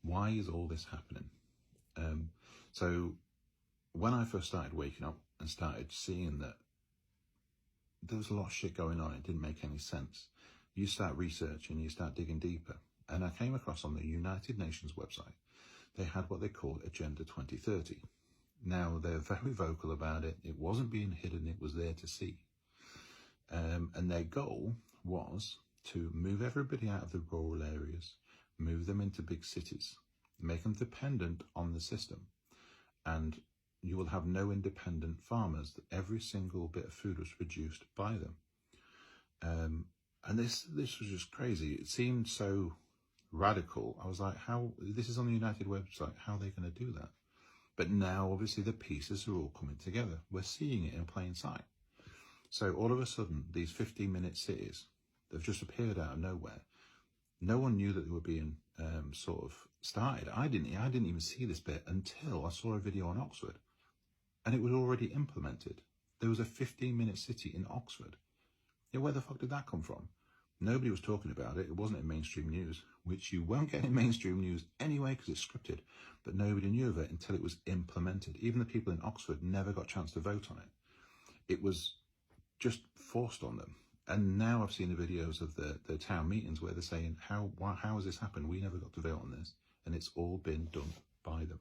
Why is all this happening? So when I first started waking up and started seeing that there was a lot of shit going on, it didn't make any sense. You start researching, you start digging deeper. And I came across on the United Nations website, they had what they called Agenda 2030. Now, they're very vocal about it. It wasn't being hidden, it was there to see. And their goal was to move everybody out of the rural areas, move them into big cities, make them dependent on the system. And you will have no independent farmers. Every single bit of food was produced by them. And this was just crazy. It seemed so radical. I was like, how, this is on the United website, how are they going to do that? But now, obviously, the pieces are all coming together. We're seeing it in plain sight. So all of a sudden, these 15-minute cities, they've just appeared out of nowhere. No one knew that they were being sort of started. I didn't even see this bit until I saw a video on Oxford, and it was already implemented. There was a 15-minute city in Oxford. Yeah, where the fuck did that come from? Nobody was talking about it. It wasn't in mainstream news, which you won't get in mainstream news anyway because it's scripted. But nobody knew of it until it was implemented. Even the people in Oxford never got a chance to vote on it. It was just forced on them. And now I've seen the videos of the town meetings where they're saying, how has this happened? We never got to vote on this. And it's all been done by them.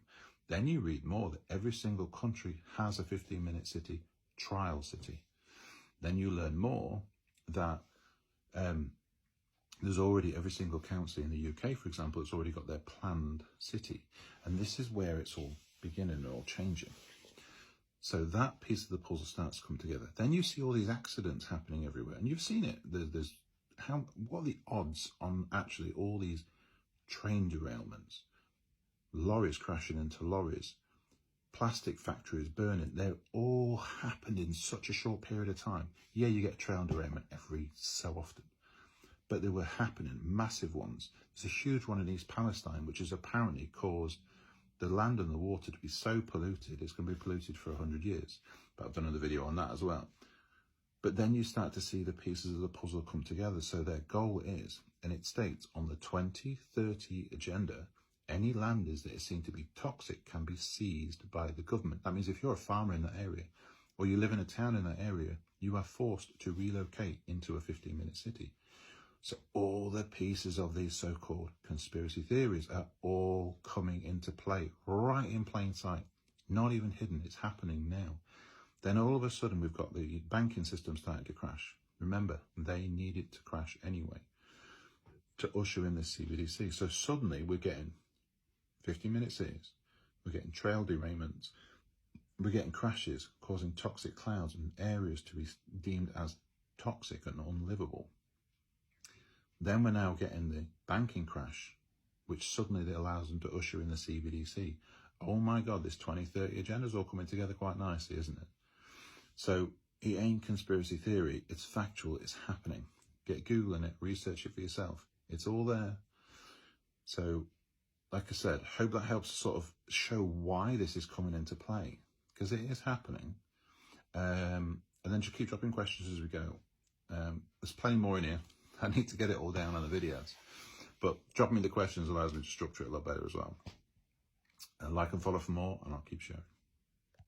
Then you read more that every single country has a 15-minute city, trial city. Then you learn more that there's already every single council in the UK, for example, it's already got their planned city. And this is where it's all beginning and all changing. So that piece of the puzzle starts to come together. Then you see all these accidents happening everywhere, and you've seen it. What are the odds on actually all these train derailments, lorries crashing into lorries, plastic factories burning? They're all happened in such a short period of time. Yeah, you get train derailment every so often, but they were happening, massive ones. There's a huge one in East Palestine, which has apparently caused the land and the water to be so polluted, it's going to be polluted for 100 years. But I've done another video on that as well. But then you start to see the pieces of the puzzle come together. So their goal is, and it states on the 2030 agenda, any landers that are seen to be toxic can be seized by the government. That means if you're a farmer in that area, or you live in a town in that area, you are forced to relocate into a 15-minute city. So all the pieces of these so-called conspiracy theories are all coming into play right in plain sight, not even hidden. It's happening now. Then all of a sudden we've got the banking system starting to crash. Remember, they need it to crash anyway to usher in this CBDC. So suddenly we're getting 15-minute cities, we're getting trail derailments, we're getting crashes causing toxic clouds and areas to be deemed as toxic and unlivable. Then we're now getting the banking crash, which suddenly allows them to usher in the CBDC. Oh my God, this 2030 agenda is all coming together quite nicely, isn't it? So it ain't conspiracy theory, it's factual, it's happening. Get Googling it, research it for yourself. It's all there. So, like I said, hope that helps sort of show why this is coming into play, because it is happening. And then just keep dropping questions as we go. There's plenty more in here. I need to get it all down on the videos. But dropping me the questions allows me to structure it a lot better as well. Like and follow for more, and I'll keep sharing.